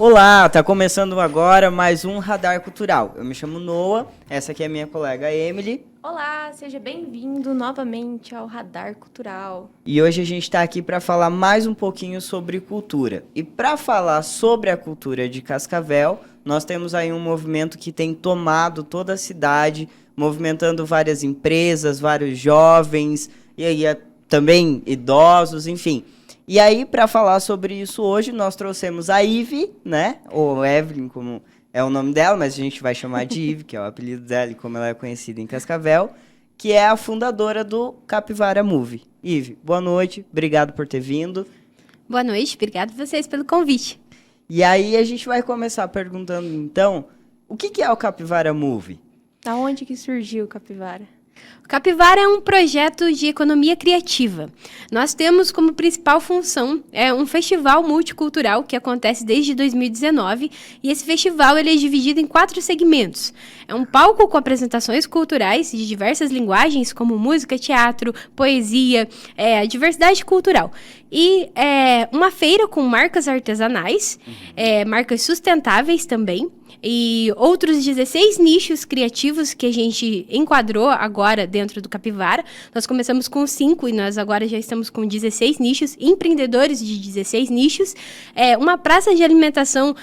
Olá, tá começando agora mais um Radar Cultural. Eu me chamo Noah, essa aqui é a minha colega Emily. Olá, seja bem-vindo novamente ao Radar Cultural. E hoje a gente está aqui para falar mais um pouquinho sobre cultura. E para falar sobre a cultura de Cascavel, nós temos aí um movimento que tem tomado toda a cidade, movimentando várias empresas, vários jovens, e aí também idosos, enfim. E aí, para falar sobre isso hoje, nós trouxemos a Ivy, né? Ou Evelyn, como é o nome dela, mas a gente vai chamar de Ivy, que é o apelido dela e como ela é conhecida em Cascavel, que é a fundadora do Capivara Movie. Ivy, boa noite, obrigado por ter vindo. Boa noite, obrigado a vocês pelo convite. E aí a gente vai começar perguntando, então, o que é o Capivara Movie? Da onde que surgiu o Capivara? O Capivara é um projeto de economia criativa. Nós temos como principal função um festival multicultural que acontece desde 2019 e esse festival ele é dividido em 4 segmentos. É um palco com apresentações culturais de diversas linguagens como música, teatro, poesia, diversidade cultural. E uma feira com marcas artesanais, marcas sustentáveis também, e outros 16 nichos criativos que a gente enquadrou agora dentro do Capivara. Nós começamos com 5 e nós agora já estamos com 16 nichos, empreendedores de 16 nichos. Uma praça de alimentação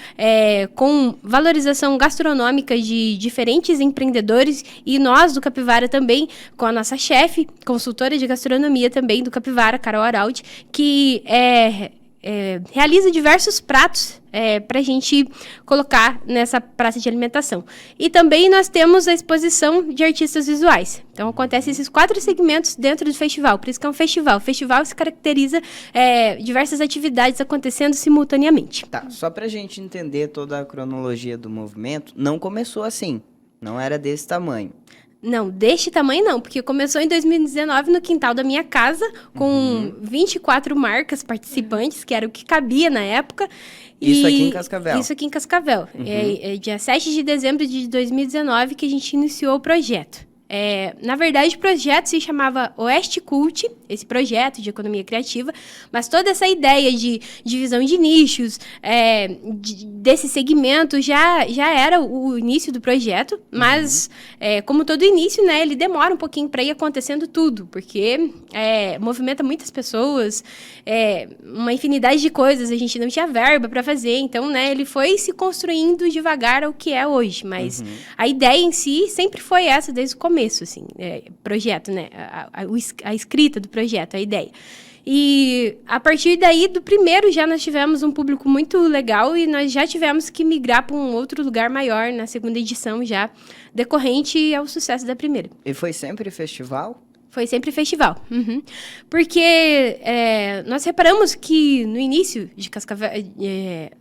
com valorização gastronômica de diferentes empreendedores e nós do Capivara também, com a nossa chefe, consultora de gastronomia também do Capivara, Carol Araldi, que realiza diversos pratos para a gente colocar nessa praça de alimentação. E também nós temos a exposição de artistas visuais. Então, acontecem esses 4 segmentos dentro do festival. Por isso que é um festival. O festival se caracteriza diversas atividades acontecendo simultaneamente. Tá, só pra gente entender toda a cronologia do movimento, não começou assim, não era desse tamanho. Não, deste tamanho não, porque começou em 2019 no quintal da minha casa, com 24 marcas participantes, que era o que cabia na época. Isso aqui em Cascavel? Isso aqui em Cascavel. É dia 7 de dezembro de 2019 que a gente iniciou o projeto. Na verdade, o projeto se chamava Oeste Cult, esse projeto de economia criativa, mas toda essa ideia de divisão de nichos, desse segmento, já era o início do projeto, mas, como todo início, né, ele demora um pouquinho para ir acontecendo tudo, porque movimenta muitas pessoas, uma infinidade de coisas, a gente não tinha verba para fazer, então, né, ele foi se construindo devagar ao que é hoje, mas a ideia em si sempre foi essa, desde o começo. Assim, projeto, né? A escrita do projeto, a ideia. E a partir daí, do primeiro, já nós tivemos um público muito legal e nós já tivemos que migrar para um outro lugar maior na segunda edição, já decorrente ao sucesso da primeira. E foi sempre festival? Foi sempre festival. Porque nós reparamos que no início de Cascavel,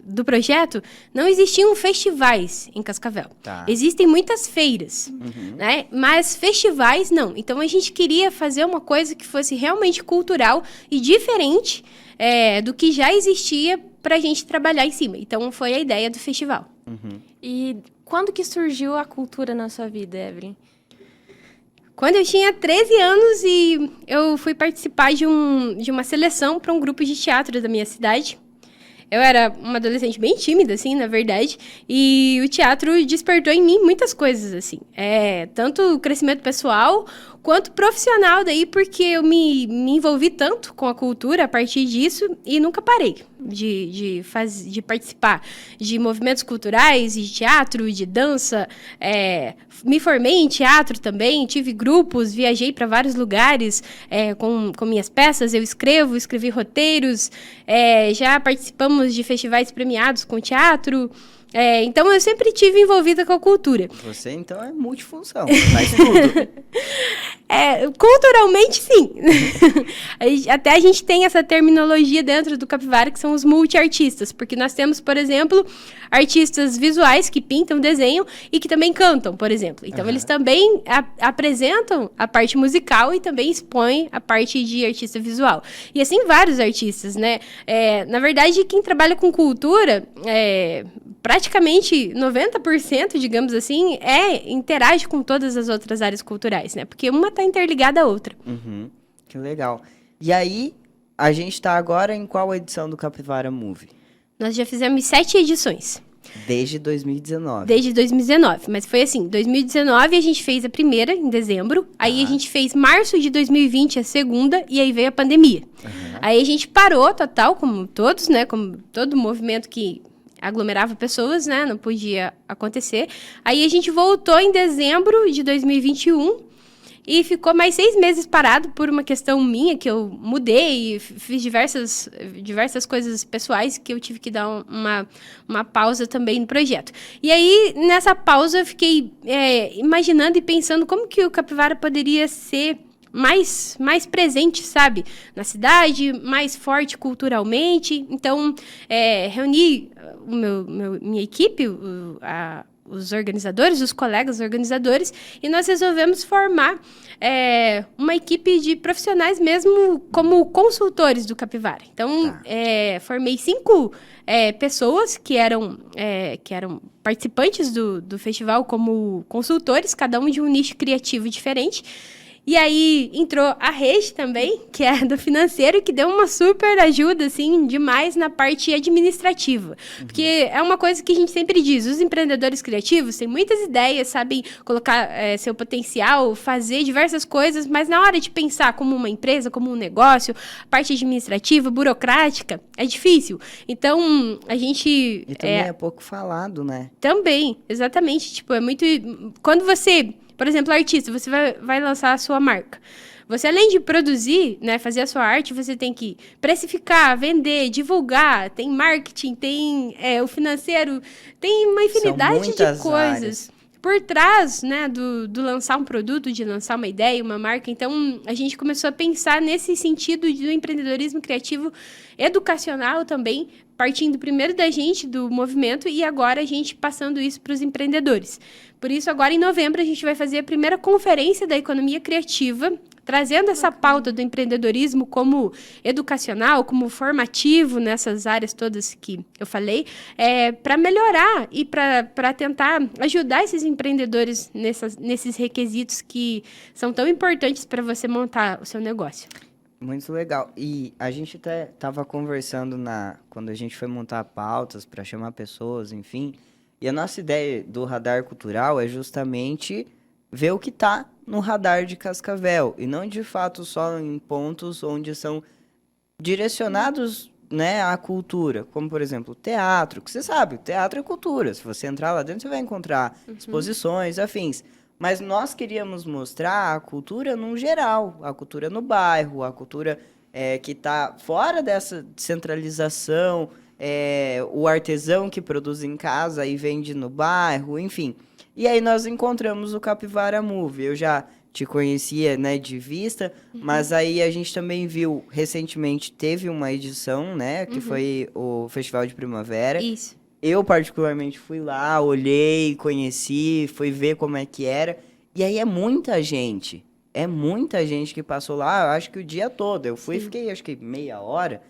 do projeto não existiam festivais em Cascavel. Tá. Existem muitas feiras, né? Mas festivais não. Então a gente queria fazer uma coisa que fosse realmente cultural e diferente do que já existia para a gente trabalhar em cima. Então foi a ideia do festival. E quando que surgiu a cultura na sua vida, Evelyn? Quando eu tinha 13 anos e eu fui participar de uma seleção para um grupo de teatro da minha cidade. Eu era uma adolescente bem tímida, assim, na verdade, e o teatro despertou em mim muitas coisas, assim. Tanto o crescimento pessoal quanto profissional daí, porque eu me envolvi tanto com a cultura a partir disso e nunca parei de participar de movimentos culturais, de teatro, de dança. Me formei em teatro também, tive grupos, viajei para vários lugares com minhas peças, eu escrevi roteiros, já participamos de festivais premiados com teatro. Então, eu sempre estive envolvida com a cultura. Você, então, é multifunção, faz tudo. Culturalmente, sim. Até a gente tem essa terminologia dentro do Capivara, que são os multiartistas, porque nós temos, por exemplo, artistas visuais que pintam, desenham e que também cantam, por exemplo. Então, eles também apresentam a parte musical e também expõem a parte de artista visual. E assim, vários artistas, né? Na verdade, quem trabalha com cultura, praticamente 90%, digamos assim, interage com todas as outras áreas culturais, né? Porque uma está interligada à outra. Que legal. E aí, a gente está agora em qual edição do Capivara Movie? Nós já fizemos 7 edições. Desde 2019. Desde 2019, mas foi assim, 2019 a gente fez a primeira, em dezembro, aí a gente fez março de 2020 a segunda, e aí veio a pandemia. Aí a gente parou total, como todos, né, como todo movimento que aglomerava pessoas, né, não podia acontecer. Aí a gente voltou em dezembro de 2021, e ficou mais 6 meses parado por uma questão minha, que eu mudei e fiz diversas coisas pessoais que eu tive que dar uma pausa também no projeto. E aí, nessa pausa, eu fiquei imaginando e pensando como que o Capivara poderia ser mais presente, sabe? Na cidade, mais forte culturalmente. Então, reuni minha equipe, os organizadores, os colegas organizadores, e nós resolvemos formar uma equipe de profissionais mesmo como consultores do Capivara. Então, formei 5 pessoas que eram participantes do festival como consultores, cada um de um nicho criativo diferente. E aí entrou a Regi também, que é do financeiro, que deu uma super ajuda, assim, demais na parte administrativa. Porque é uma coisa que a gente sempre diz, os empreendedores criativos têm muitas ideias, sabem colocar seu potencial, fazer diversas coisas, mas na hora de pensar como uma empresa, como um negócio, parte administrativa, burocrática, é difícil. Então, a gente... E também é pouco falado, né? Também, exatamente. Tipo, é muito... Quando você... Por exemplo, artista, você vai lançar a sua marca. Você, além de produzir, né, fazer a sua arte, você tem que precificar, vender, divulgar, tem marketing, tem o financeiro, tem uma infinidade de coisas. Áreas. Por trás, né, do lançar um produto, de lançar uma ideia, uma marca. Então, a gente começou a pensar nesse sentido do empreendedorismo criativo educacional também, partindo primeiro da gente, do movimento, e agora a gente passando isso para os empreendedores. Por isso, agora em novembro, a gente vai fazer a primeira conferência da economia criativa, trazendo essa pauta do empreendedorismo como educacional, como formativo nessas áreas todas que eu falei, para melhorar e para tentar ajudar esses empreendedores nesses requisitos que são tão importantes para você montar o seu negócio. Muito legal. E a gente até estava conversando quando a gente foi montar pautas para chamar pessoas, enfim. E a nossa ideia do radar cultural é justamente ver o que está no radar de Cascavel. E não, de fato, só em pontos onde são direcionados, né, à cultura. Como, por exemplo, teatro. Que você sabe, teatro é cultura. Se você entrar lá dentro, você vai encontrar exposições, afins. Mas nós queríamos mostrar a cultura num geral, a cultura no bairro, a cultura que está fora dessa centralização, o artesão que produz em casa e vende no bairro, enfim. E aí nós encontramos o Capivara Move. Eu já te conhecia, né, de vista, mas aí a gente também viu, recentemente teve uma edição, né, que foi o Festival de Primavera. Isso. Eu, particularmente, fui lá, olhei, conheci, fui ver como é que era. E aí é muita gente que passou lá, eu acho que o dia todo. Eu fui e fiquei, acho que meia hora.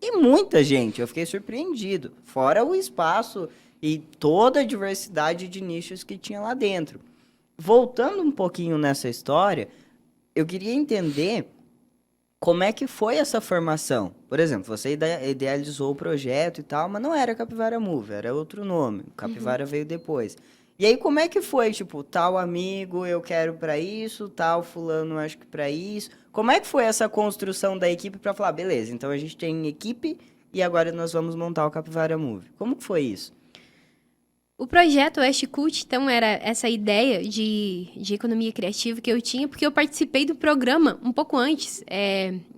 E muita gente, eu fiquei surpreendido. Fora o espaço e toda a diversidade de nichos que tinha lá dentro. Voltando um pouquinho nessa história, eu queria entender como é que foi essa formação? Por exemplo, você idealizou o projeto e tal, mas não era Capivara Move, era outro nome. O Capivara veio depois. E aí, como é que foi? Tipo, tal amigo, eu quero pra isso, tal fulano, acho que pra isso. Como é que foi essa construção da equipe pra falar, beleza, então a gente tem equipe e agora nós vamos montar o Capivara Move. Como que foi isso? O projeto Oeste Cult, então, era essa ideia de economia criativa que eu tinha, porque eu participei do programa um pouco antes,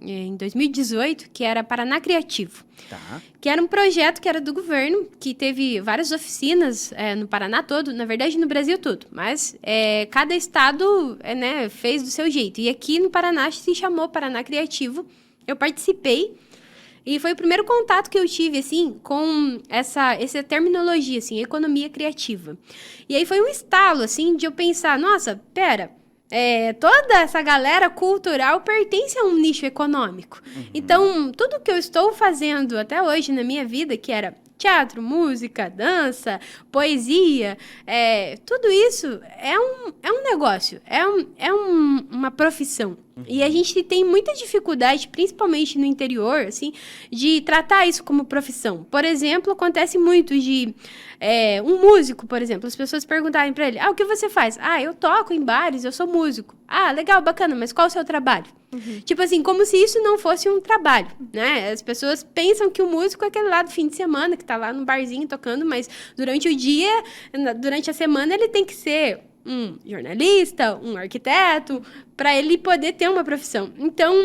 em 2018, que era Paraná Criativo. Tá. Que era um projeto que era do governo, que teve várias oficinas no Paraná todo, na verdade no Brasil todo, mas cada estado né, fez do seu jeito. E aqui no Paraná se chamou Paraná Criativo, eu participei. E foi o primeiro contato que eu tive, assim, com essa terminologia, assim, economia criativa. E aí foi um estalo, assim, de eu pensar, nossa, pera, toda essa galera cultural pertence a um nicho econômico. Então, tudo que eu estou fazendo até hoje na minha vida, que era teatro, música, dança, poesia, tudo isso é um negócio, uma profissão. E a gente tem muita dificuldade, principalmente no interior, assim, de tratar isso como profissão. Por exemplo, acontece muito de um músico, por exemplo, as pessoas perguntarem para ele, o que você faz? Eu toco em bares, eu sou músico. Legal, bacana, mas qual o seu trabalho? Tipo assim, como se isso não fosse um trabalho, né? As pessoas pensam que o músico é aquele lá do fim de semana, que tá lá no barzinho tocando, mas durante o dia, durante a semana, ele tem que ser um jornalista, um arquiteto, para ele poder ter uma profissão. Então,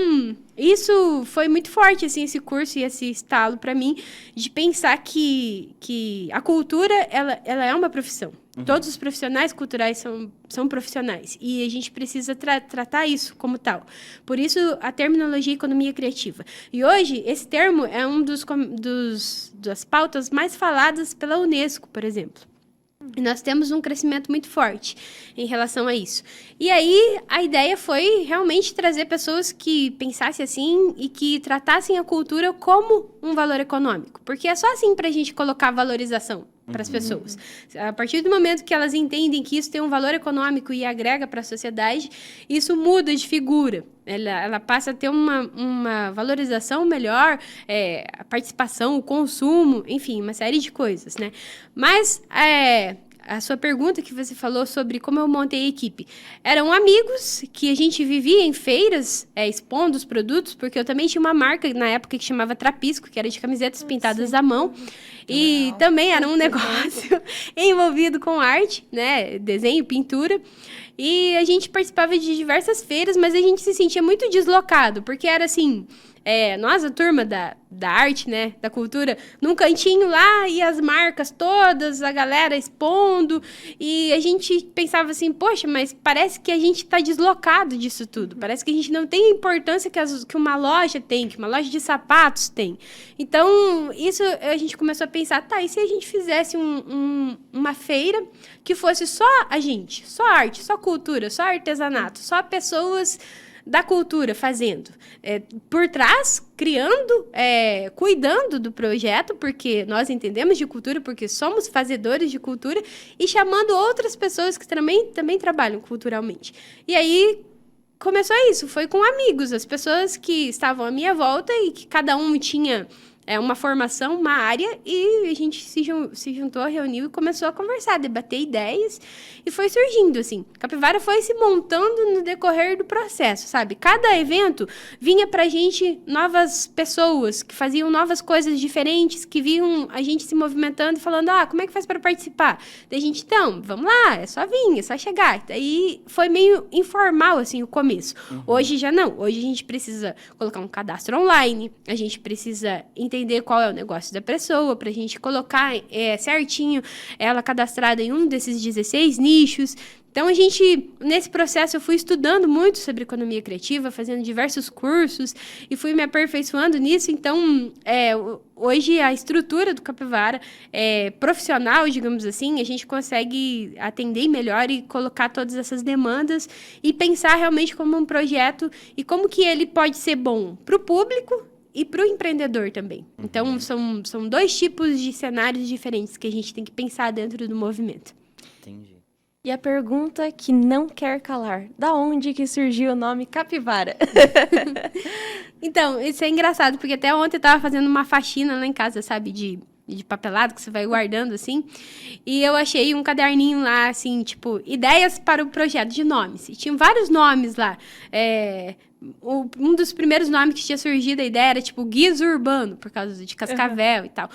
isso foi muito forte, assim, esse curso e esse estalo para mim, de pensar que a cultura, ela é uma profissão. Todos os profissionais culturais são profissionais. E a gente precisa tratar isso como tal. Por isso, a terminologia economia criativa. E hoje, esse termo é um das pautas mais faladas pela Unesco, por exemplo. E nós temos um crescimento muito forte em relação a isso. E aí, a ideia foi realmente trazer pessoas que pensassem assim e que tratassem a cultura como um valor econômico. Porque é só assim para a gente colocar valorização para as pessoas. A partir do momento que elas entendem que isso tem um valor econômico e agrega para a sociedade, isso muda de figura. Ela passa a ter uma valorização melhor, a participação, o consumo, enfim, uma série de coisas, né? Mas a sua pergunta que você falou sobre como eu montei a equipe. Eram amigos que a gente vivia em feiras, expondo os produtos, porque eu também tinha uma marca na época que chamava Trapisco, que era de camisetas pintadas à mão. E também era um negócio envolvido com arte, né? Desenho, pintura. E a gente participava de diversas feiras, mas a gente se sentia muito deslocado, porque era assim... nós, a turma da arte, né, da cultura, num cantinho lá, e as marcas todas, a galera expondo, e a gente pensava assim, poxa, mas parece que a gente está deslocado disso tudo, parece que a gente não tem a importância que uma loja tem, que uma loja de sapatos tem. Então, isso a gente começou a pensar, e se a gente fizesse uma feira que fosse só a gente, só arte, só cultura, só artesanato, só pessoas... da cultura fazendo, por trás, criando, cuidando do projeto, porque nós entendemos de cultura, porque somos fazedores de cultura, e chamando outras pessoas que também trabalham culturalmente. E aí, começou isso, foi com amigos, as pessoas que estavam à minha volta e que cada um tinha... uma formação, uma área, e a gente se juntou, reuniu e começou a conversar, debater ideias, e foi surgindo, assim. Capivara foi se montando no decorrer do processo, sabe? Cada evento vinha pra gente novas pessoas, que faziam novas coisas diferentes, que viam a gente se movimentando e falando, como é que faz para participar? Daí a gente, então, vamos lá, é só vir, é só chegar. Daí foi meio informal, assim, o começo. Hoje já não. Hoje a gente precisa colocar um cadastro online, a gente precisa entender qual é o negócio da pessoa, para a gente colocar certinho ela cadastrada em um desses 16 nichos. Então, nesse processo, eu fui estudando muito sobre economia criativa, fazendo diversos cursos e fui me aperfeiçoando nisso. Então, hoje, a estrutura do Capivara é profissional, digamos assim, a gente consegue atender melhor e colocar todas essas demandas e pensar realmente como um projeto e como que ele pode ser bom para o público e para o empreendedor também. Então, são dois tipos de cenários diferentes que a gente tem que pensar dentro do movimento. Entendi. E a pergunta que não quer calar. Da onde que surgiu o nome Capivara? Então, isso é engraçado, porque até ontem eu estava fazendo uma faxina lá em casa, sabe, de papelado que você vai guardando, assim. E eu achei um caderninho lá, assim, tipo, ideias para o projeto de nomes. E tinham vários nomes lá. Um dos primeiros nomes que tinha surgido a ideia era, tipo, Guias Urbano, por causa de Cascavel e tal.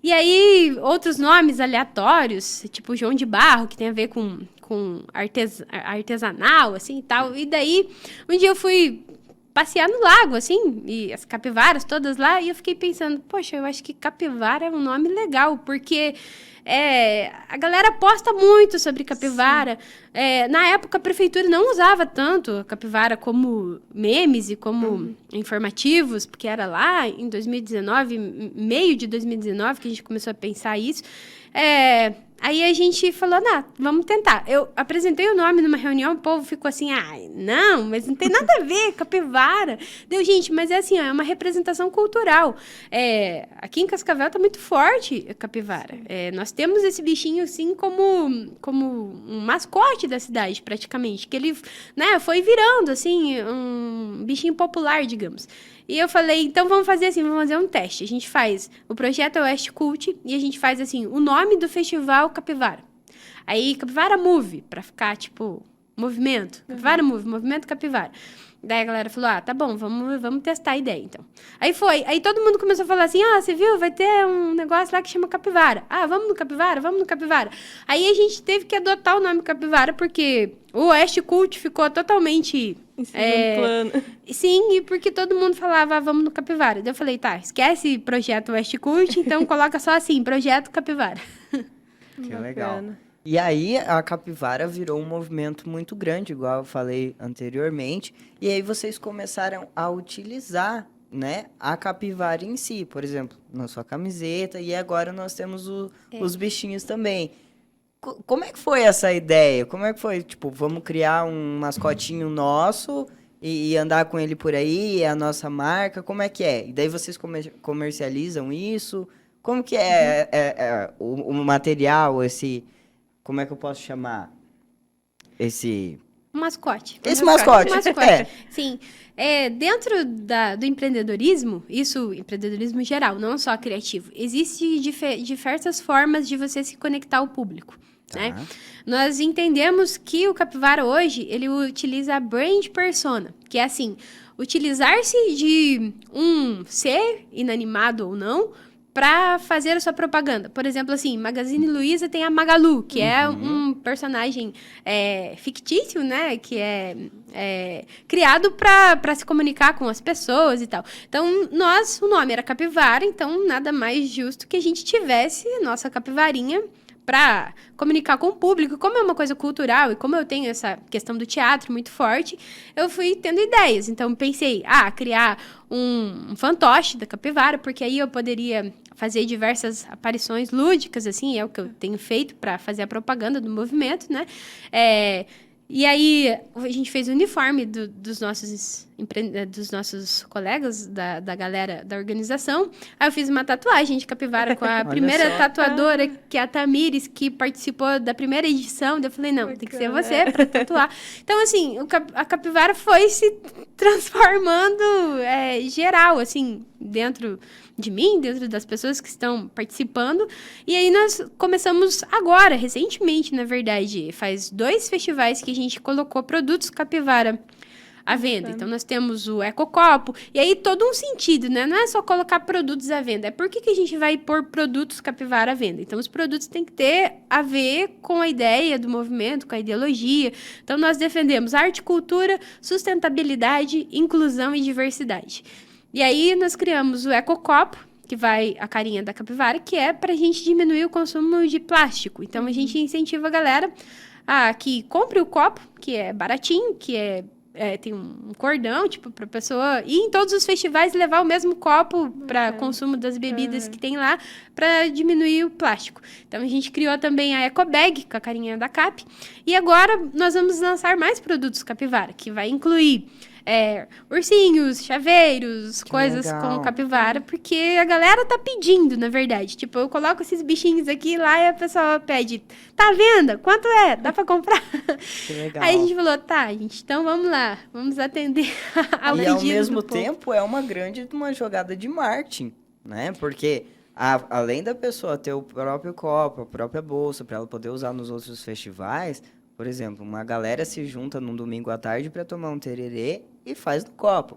E aí, outros nomes aleatórios, tipo João de Barro, que tem a ver com artesanal, assim, e tal. E daí, um dia eu fui passear no lago, assim, e as capivaras todas lá, e eu fiquei pensando, poxa, eu acho que capivara é um nome legal, porque a galera posta muito sobre capivara. Na época, a prefeitura não usava tanto a capivara como memes e como informativos, porque era lá em 2019, meio de 2019, que a gente começou a pensar isso. Aí a gente falou, vamos tentar. Eu apresentei o nome numa reunião, o povo ficou assim, não, mas não tem nada a ver, capivara. Deu, gente, mas é assim, é uma representação cultural. Aqui em Cascavel tá muito forte a capivara. Nós temos esse bichinho, assim, como um mascote da cidade, praticamente. Que ele, né, foi virando, assim, um bichinho popular, digamos. E eu falei, então vamos fazer assim, vamos fazer um teste. A gente faz o projeto Oeste Cult e a gente faz assim, o nome do festival Capivara. Aí, Capivara Move, pra ficar, tipo, movimento. Capivara Move, movimento Capivara. Daí a galera falou, tá bom, vamos testar a ideia, então. Aí foi. Aí todo mundo começou a falar assim, você viu, vai ter um negócio lá que chama Capivara. Vamos no Capivara, vamos no Capivara. Aí a gente teve que adotar o nome Capivara, porque o Oeste Cult ficou totalmente... Em segundo plano. Sim, e porque todo mundo falava, vamos no Capivara. Daí eu falei, esquece Projeto Oeste Cult, então coloca só assim, Projeto Capivara. Que legal. E aí, a capivara virou um movimento muito grande, igual eu falei anteriormente. E aí, vocês começaram a utilizar, né, a capivara em si. Por exemplo, na sua camiseta. E agora nós temos os bichinhos também. Como é que foi essa ideia? Como é que foi? Tipo, vamos criar um mascotinho nosso e andar com ele por aí? É a nossa marca? Como é que é? E daí, vocês comercializam isso? Como que é, o material, esse... Como é que eu posso chamar esse... Mascote. Esse mascote. Sim. Dentro do empreendedorismo, empreendedorismo geral, não só criativo, existe diversas formas de você se conectar ao público. Né? Nós entendemos que o capivara hoje, ele utiliza a brand persona, que é assim, utilizar-se de um ser, inanimado ou não, para fazer a sua propaganda. Por exemplo, assim, Magazine Luiza tem a Magalu, que é um personagem fictício, né? Que é criado para se comunicar com as pessoas e tal. Então, o nome era Capivara, então nada mais justo que a gente tivesse nossa capivarinha para comunicar com o público. Como é uma coisa cultural e como eu tenho essa questão do teatro muito forte, eu fui tendo ideias. Então, pensei, criar um fantoche da capivara, porque aí eu poderia fazer diversas aparições lúdicas, assim, é o que eu tenho feito para fazer a propaganda do movimento, né? E aí, a gente fez o uniforme dos nossos colegas, da galera da organização. Aí eu fiz uma tatuagem de capivara com a primeira tatuadora, que é a Tamires, que participou da primeira edição. Daí eu falei, não, tem que ser você para tatuar. Então, assim, a capivara foi se transformando geral, assim, dentro de mim, dentro das pessoas que estão participando. E aí nós começamos agora, recentemente, na verdade, faz 2 festivais que a gente colocou produtos capivara à venda. Então, nós temos o Ecocopo, e aí todo um sentido, né? Não é só colocar produtos à venda, é por que a gente vai pôr produtos capivara à venda? Então, os produtos têm que ter a ver com a ideia do movimento, com a ideologia. Então, nós defendemos arte, cultura, sustentabilidade, inclusão e diversidade. E aí, nós criamos o Ecocopo, que vai a carinha da capivara, que é para a gente diminuir o consumo de plástico. Então, a gente incentiva a galera que compre o copo, que é baratinho, que tem um cordão, tipo, para a pessoa ir em todos os festivais e levar o mesmo copo para consumo das bebidas que tem lá, para diminuir o plástico. Então, a gente criou também a Ecobag, com a carinha da Cap. E agora, nós vamos lançar mais produtos capivara, que vai incluir ursinhos, chaveiros, coisas com capivara, porque a galera tá pedindo, na verdade. Tipo, eu coloco esses bichinhos aqui lá e a pessoa pede, tá à venda? Quanto é? Dá pra comprar? Que legal. Aí a gente falou, gente, então vamos lá, vamos atender ao pedido. E ao mesmo tempo é uma jogada de marketing, né? Porque além da pessoa ter o próprio copo, a própria bolsa, para ela poder usar nos outros festivais, por exemplo, uma galera se junta num domingo à tarde para tomar um tererê e faz no copo.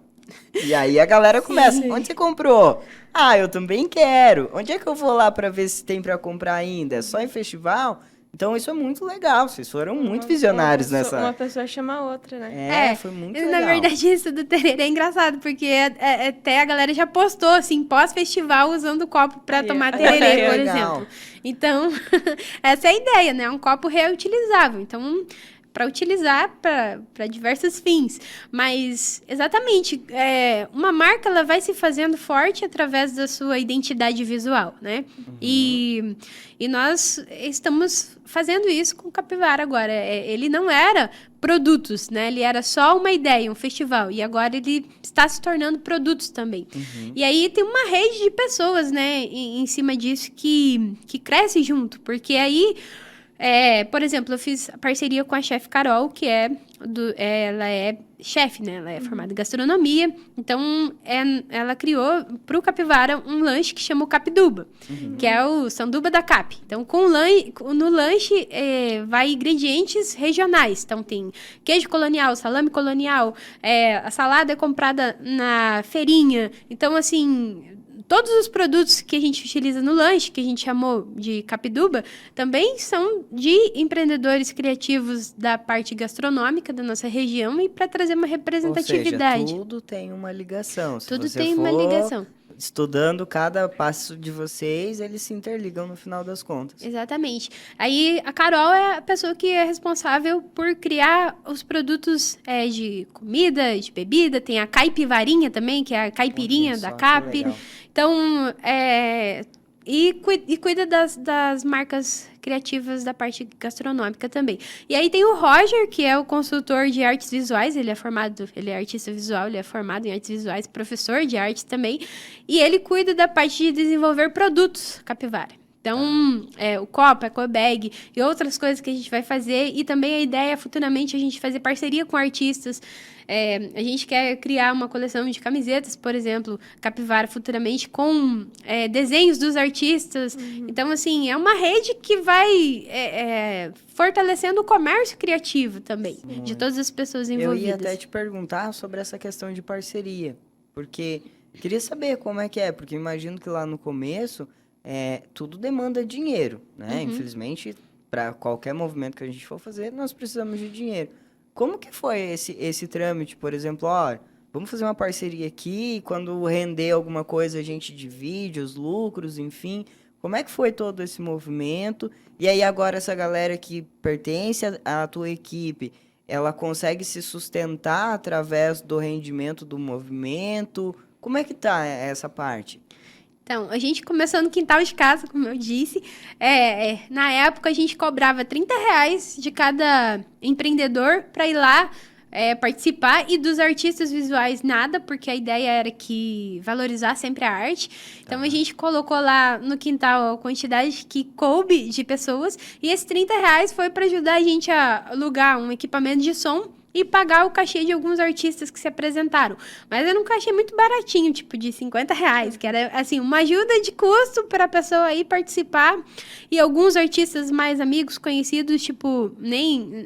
E aí a galera começa, onde você comprou? Eu também quero. Onde é que eu vou lá para ver se tem para comprar ainda? É só em festival? Então isso é muito legal, vocês foram muito visionários nessa... Uma pessoa chama a outra, né? Foi muito legal. Na verdade, isso do tererê é engraçado, porque até a galera já postou, assim, pós-festival, usando o copo para tomar tererê, por exemplo. Então, essa é a ideia, né? Um copo reutilizável. Então, para utilizar para diversos fins. Mas, exatamente, uma marca ela vai se fazendo forte através da sua identidade visual, né? E nós estamos fazendo isso com o Capivara agora. Ele não era produtos, né? Ele era só uma ideia, um festival. E agora ele está se tornando produtos também. E aí tem uma rede de pessoas, né? Em cima disso que cresce junto. Porque aí... por exemplo, eu fiz parceria com a chefe Carol, que ela é chefe, né? Ela é formada em gastronomia. Então, ela criou para o Capivara um lanche que chama o Capiduba, que é o sanduba da Cap. Então, no lanche vai ingredientes regionais. Então, tem queijo colonial, salame colonial, a salada é comprada na feirinha. Então, assim... Todos os produtos que a gente utiliza no lanche, que a gente chamou de Capiduba, também são de empreendedores criativos da parte gastronômica da nossa região e para trazer uma representatividade. Ou seja, tudo tem uma ligação. Tudo tem uma ligação. Estudando cada passo de vocês, eles se interligam no final das contas. Exatamente. Aí a Carol é a pessoa que é responsável por criar os produtos de comida, de bebida. Tem a Caipivarinha também, que é a caipirinha da Cap. Então, e cuida das marcas criativas da parte gastronômica também. E aí tem o Roger, que é o consultor de artes visuais, ele é artista visual, ele é formado em artes visuais, professor de arte também, e ele cuida da parte de desenvolver produtos Capivara. Então, o copo, a eco bag e outras coisas que a gente vai fazer. E também a ideia é futuramente a gente fazer parceria com artistas. A gente quer criar uma coleção de camisetas, por exemplo, Capivara futuramente, com desenhos dos artistas. Então, assim, é uma rede que vai fortalecendo o comércio criativo também, de todas as pessoas envolvidas. Eu ia até te perguntar sobre essa questão de parceria, porque queria saber como é que é, porque imagino que lá no começo... tudo demanda dinheiro, né? Infelizmente, para qualquer movimento que a gente for fazer, nós precisamos de dinheiro. Como que foi esse trâmite, por exemplo, vamos fazer uma parceria aqui, quando render alguma coisa a gente divide os lucros, enfim. Como é que foi todo esse movimento? E aí agora essa galera que pertence à tua equipe, ela consegue se sustentar através do rendimento do movimento? Como é que tá essa parte? Então, a gente começou no quintal de casa, como eu disse. Na época, a gente cobrava R$30 de cada empreendedor para ir lá participar. E dos artistas visuais, nada, porque a ideia era que valorizar sempre a arte. Então, a gente colocou lá no quintal a quantidade que coube de pessoas. E esses R$30 foi para ajudar a gente a alugar um equipamento de som e pagar o cachê de alguns artistas que se apresentaram. Mas era um cachê muito baratinho, tipo de R$50, que era, assim, uma ajuda de custo para a pessoa ir participar. E alguns artistas mais amigos, conhecidos, tipo,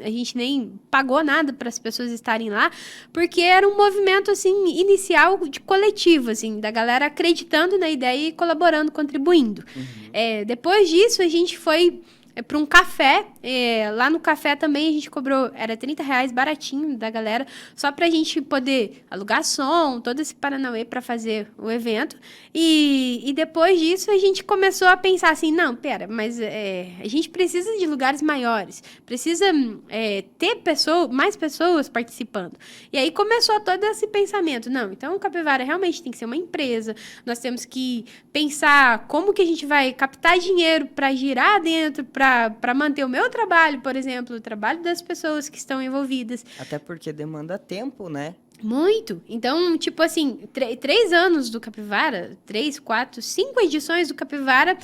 a gente nem pagou nada para as pessoas estarem lá, porque era um movimento, assim, inicial de coletivo, assim, da galera acreditando na ideia e colaborando, contribuindo. Depois disso, a gente foi para um café. Lá no café também a gente cobrou, era R$30 baratinho da galera, só pra gente poder alugar som, todo esse paranauê para fazer o evento. E depois disso a gente começou a pensar assim, não, pera, mas a gente precisa de lugares maiores, precisa ter mais pessoas participando. E aí começou todo esse pensamento, não, então o Capivara realmente tem que ser uma empresa, nós temos que pensar como que a gente vai captar dinheiro para girar dentro, para manter o meu trabalho, por exemplo, o trabalho das pessoas que estão envolvidas. Até porque demanda tempo, né? Muito. Então, tipo assim, 3 anos do Capivara, 3, 4, 5 edições do Capivara,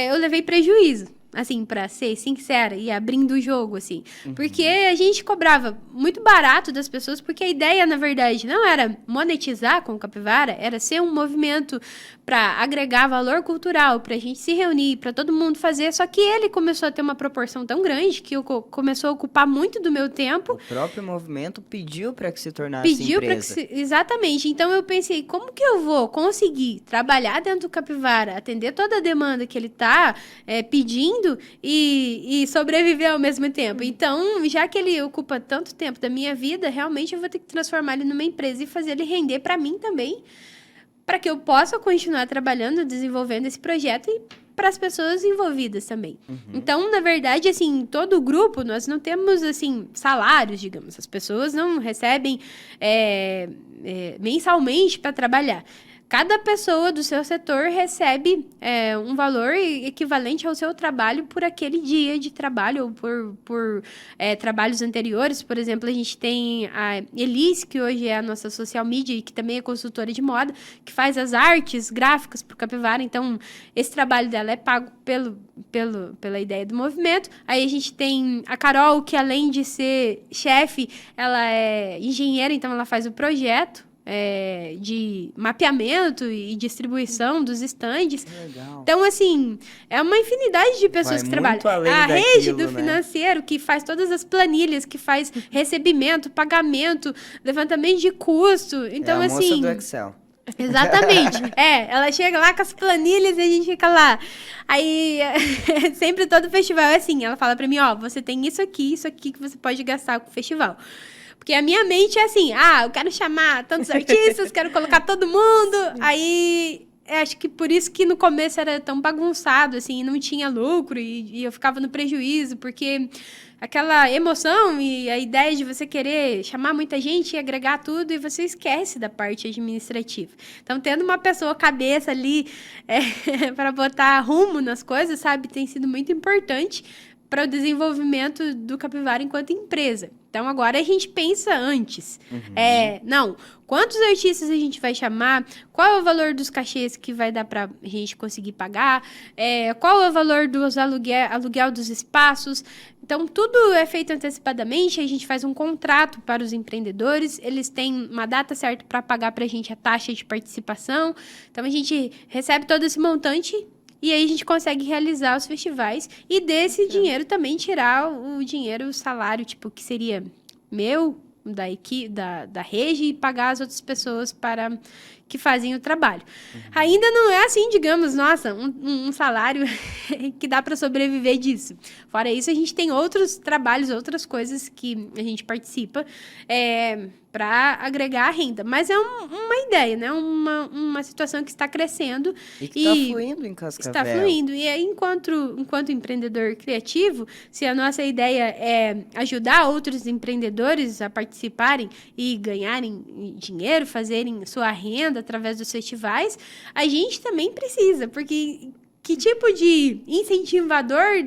eu levei prejuízo. Assim, pra ser sincera e abrindo o jogo, assim. Porque a gente cobrava muito barato das pessoas, porque a ideia, na verdade, não era monetizar com o Capivara, era ser um movimento para agregar valor cultural, pra gente se reunir, pra todo mundo fazer. Só que ele começou a ter uma proporção tão grande que começou a ocupar muito do meu tempo. O próprio movimento pediu para que se tornasse empresa. Exatamente. Então eu pensei, como que eu vou conseguir trabalhar dentro do Capivara, atender toda a demanda que ele tá pedindo e sobreviver ao mesmo tempo? Então, já que ele ocupa tanto tempo da minha vida, realmente eu vou ter que transformar ele numa empresa e fazer ele render para mim também, para que eu possa continuar trabalhando, desenvolvendo esse projeto e para as pessoas envolvidas também. Então, na verdade, assim, todo o grupo, nós não temos, assim, salários, digamos. As pessoas não recebem mensalmente para trabalhar. Cada pessoa do seu setor recebe um valor equivalente ao seu trabalho por aquele dia de trabalho ou por trabalhos anteriores. Por exemplo, a gente tem a Elis, que hoje é a nossa social media e que também é consultora de moda, que faz as artes gráficas para o Capivara. Então, esse trabalho dela é pago pela ideia do movimento. Aí a gente tem a Carol, que além de ser chefe, ela é engenheira, então ela faz o projeto de mapeamento e distribuição dos estandes. Legal. Então, assim, é uma infinidade de pessoas que trabalham. A rede do financeiro, que faz todas as planilhas, que faz recebimento, pagamento, levantamento de custo. Então, é a assim... moça do Excel. Exatamente. Ela chega lá com as planilhas e a gente fica lá. Aí, sempre todo festival é assim, ela fala pra mim, você tem isso aqui que você pode gastar com o festival. Porque a minha mente é assim, eu quero chamar tantos artistas, quero colocar todo mundo. Aí, acho que por isso que no começo era tão bagunçado, assim, não tinha lucro e eu ficava no prejuízo, porque aquela emoção e a ideia de você querer chamar muita gente e agregar tudo, e você esquece da parte administrativa. Então, tendo uma pessoa cabeça ali para botar rumo nas coisas, sabe, tem sido muito importante para o desenvolvimento do Capivara enquanto empresa. Então, agora a gente pensa antes. Quantos artistas a gente vai chamar? Qual é o valor dos cachês que vai dar para a gente conseguir pagar? Qual é o valor dos aluguel dos espaços? Então, tudo é feito antecipadamente. A gente faz um contrato para os empreendedores. Eles têm uma data certa para pagar para a gente a taxa de participação. Então, a gente recebe todo esse montante e aí a gente consegue realizar os festivais e desse dinheiro também tirar o dinheiro, o salário, tipo, que seria meu, da equipe, da rede, e pagar as outras pessoas que fazem o trabalho. Ainda não é assim, digamos, nossa, um salário que dá para sobreviver disso. Fora isso, a gente tem outros trabalhos, outras coisas que a gente participa para agregar a renda. Mas é uma ideia, né? Uma situação que está crescendo. E que está fluindo em Cascavel. Está fluindo. E aí, enquanto empreendedor criativo, se a nossa ideia é ajudar outros empreendedores a participarem e ganharem dinheiro, fazerem sua renda através dos festivais, a gente também precisa, porque que tipo de incentivador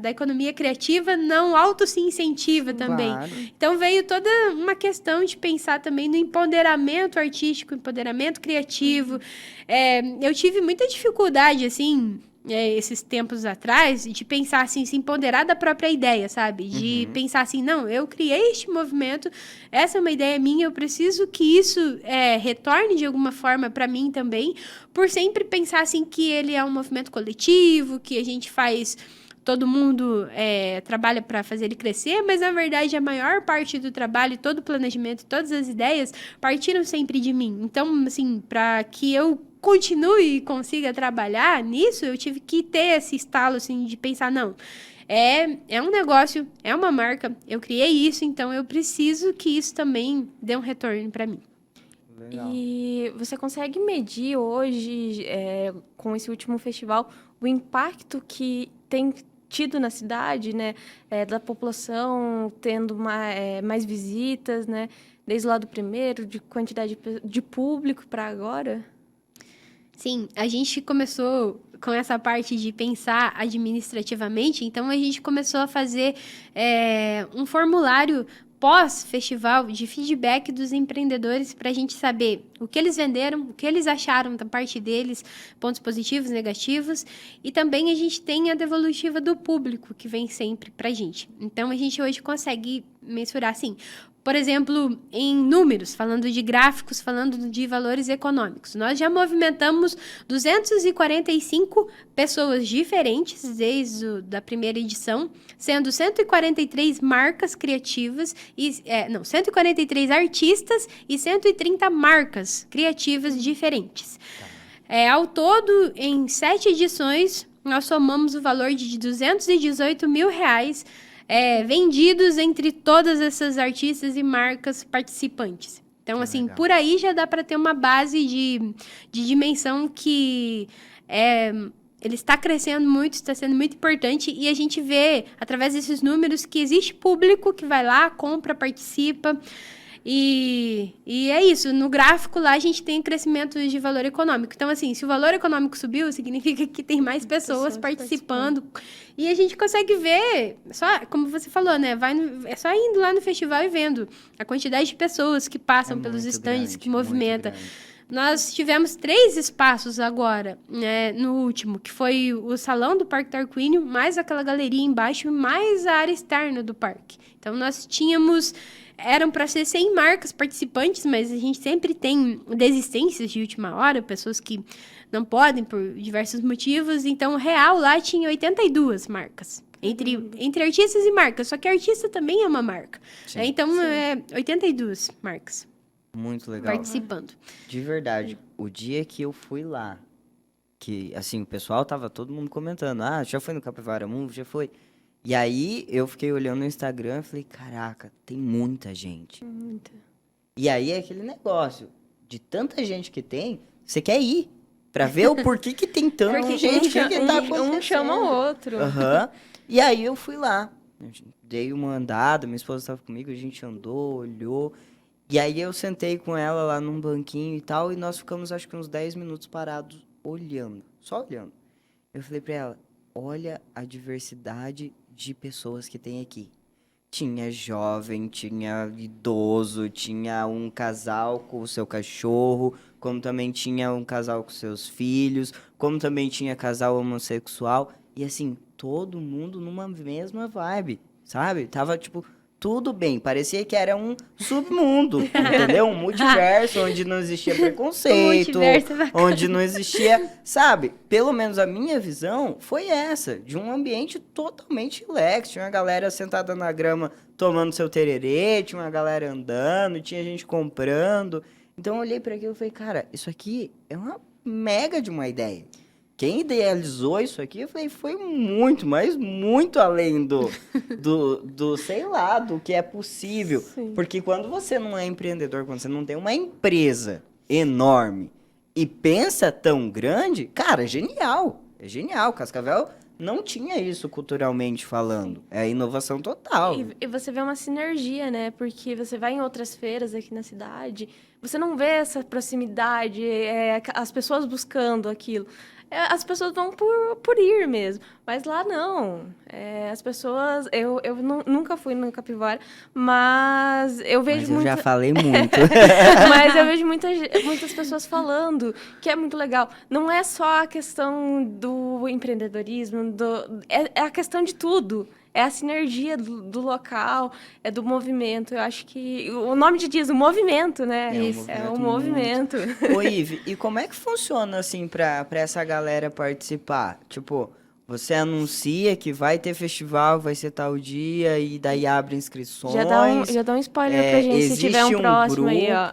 da economia criativa não se incentiva também? Claro. Então, veio toda uma questão de pensar também no empoderamento artístico, empoderamento criativo. Eu tive muita dificuldade, assim, esses tempos atrás, de pensar assim, se empoderar da própria ideia, sabe? De pensar assim, não, eu criei este movimento, essa é uma ideia minha, eu preciso que isso retorne de alguma forma para mim também, por sempre pensar assim que ele é um movimento coletivo, que a gente faz... Todo mundo trabalha para fazer ele crescer, mas, na verdade, a maior parte do trabalho, todo o planejamento, todas as ideias partiram sempre de mim. Então, assim, para que eu continue e consiga trabalhar nisso, eu tive que ter esse estalo, assim, de pensar, não, é um negócio, é uma marca, eu criei isso, então eu preciso que isso também dê um retorno para mim. Legal. E você consegue medir hoje, com esse último festival, o impacto que tem tido na cidade, né, da população tendo mais visitas, né, desde lá do primeiro, de quantidade de público para agora? Sim, a gente começou com essa parte de pensar administrativamente, então a gente começou a fazer um formulário pós-festival de feedback dos empreendedores para a gente saber o que eles venderam, o que eles acharam da parte deles, pontos positivos, negativos, e também a gente tem a devolutiva do público que vem sempre para a gente. Então a gente hoje consegue mensurar assim, por exemplo, em números, falando de gráficos, falando de valores econômicos. Nós já movimentamos 245 pessoas diferentes desde da primeira edição, sendo 143 marcas criativas, 143 artistas e 130 marcas criativas diferentes. Ao todo, em 7 edições, nós somamos o valor de R$218 mil vendidos entre todas essas artistas e marcas participantes. Então, assim, legal. Por aí já dá para ter uma base de dimensão que é ele está crescendo muito, está sendo muito importante, e a gente vê, através desses números, que existe público que vai lá, compra, participa, e é isso. No gráfico lá, a gente tem crescimento de valor econômico. Então, assim, se o valor econômico subiu, significa que tem mais pessoas participando. E a gente consegue ver, só como você falou, né? É só indo lá no festival e vendo a quantidade de pessoas que passam pelos estandes, que movimenta. Nós tivemos 3 espaços agora, né, no último, que foi o salão do Parque Tarquínio, mais aquela galeria embaixo, mais a área externa do parque. Então, nós tínhamos... Eram para ser 100 marcas participantes, mas a gente sempre tem desistências de última hora, pessoas que não podem por diversos motivos. Então, real, lá tinha 82 marcas. Entre artistas e marcas, só que artista também é uma marca. Sim, então, 82 marcas. Muito legal. Participando. De verdade, o dia que eu fui lá, que, assim, o pessoal tava todo mundo comentando, já foi no Capivara Move, já foi. E aí, eu fiquei olhando no Instagram e falei, caraca, tem muita gente. Muita. E aí, é aquele negócio, de tanta gente que tem, você quer ir, pra ver o porquê que tem tanta gente, que tá acontecendo. Um chama o outro. E aí, eu fui lá, dei uma andada, minha esposa tava comigo, a gente andou, olhou. E aí, eu sentei com ela lá num banquinho e tal, e nós ficamos, acho que uns 10 minutos parados, olhando, só olhando. Eu falei pra ela, olha a diversidade de pessoas que tem aqui. Tinha jovem, tinha idoso, tinha um casal com o seu cachorro, como também tinha um casal com seus filhos, como também tinha casal homossexual. E assim, todo mundo numa mesma vibe, sabe? Tava, tipo, tudo bem. Parecia que era um submundo, entendeu? Um multiverso onde não existia preconceito, onde não existia, sabe? Pelo menos a minha visão foi essa, de um ambiente totalmente relax. Tinha uma galera sentada na grama tomando seu tererê, tinha uma galera andando, tinha gente comprando. Então eu olhei para aquilo e falei, cara, isso aqui é uma mega de uma ideia. Quem idealizou isso aqui, eu falei, foi muito, mas muito além do sei lá, do que é possível. Sim. Porque quando você não é empreendedor, quando você não tem uma empresa enorme e pensa tão grande, cara, é genial. É genial. Cascavel não tinha isso culturalmente falando. É inovação total. E você vê uma sinergia, né? Porque você vai em outras feiras aqui na cidade, você não vê essa proximidade, as pessoas buscando aquilo. As pessoas vão por ir mesmo. Mas lá não. As pessoas... Eu nunca fui no Capivara, mas eu vejo muito... já falei muito. Mas eu vejo muitas pessoas falando que é muito legal. Não é só a questão do empreendedorismo, é a questão de tudo. É a sinergia do local, é do movimento. Eu acho que... O nome diz, o movimento, né? É o movimento. Ô, Ive, e como é que funciona, assim, pra essa galera participar? Tipo, você anuncia que vai ter festival, vai ser tal dia, e daí abre inscrições. Já dá um spoiler pra gente, se tiver um próximo grupo, aí, ó.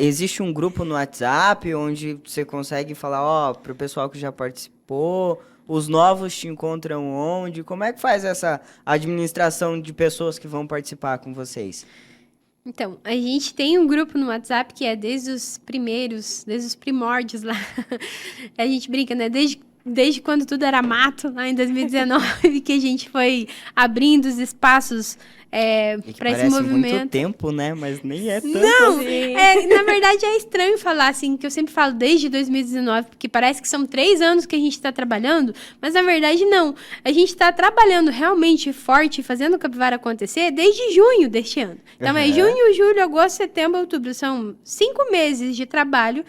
Existe um grupo no WhatsApp, onde você consegue falar, pro pessoal que já participou... Os novos te encontram onde? Como é que faz essa administração de pessoas que vão participar com vocês? Então, a gente tem um grupo no WhatsApp que é desde os primórdios lá. A gente brinca, né? Desde quando tudo era mato, lá em 2019, que a gente foi abrindo os espaços para esse movimento. Parece muito tempo, né? Mas nem é tanto. Não, na verdade é estranho falar assim, que eu sempre falo desde 2019, porque parece que são 3 anos que a gente está trabalhando, mas na verdade não. A gente está trabalhando realmente forte, fazendo o Capivara acontecer desde junho deste ano. Então é junho, julho, agosto, setembro, outubro. São 5 meses de trabalho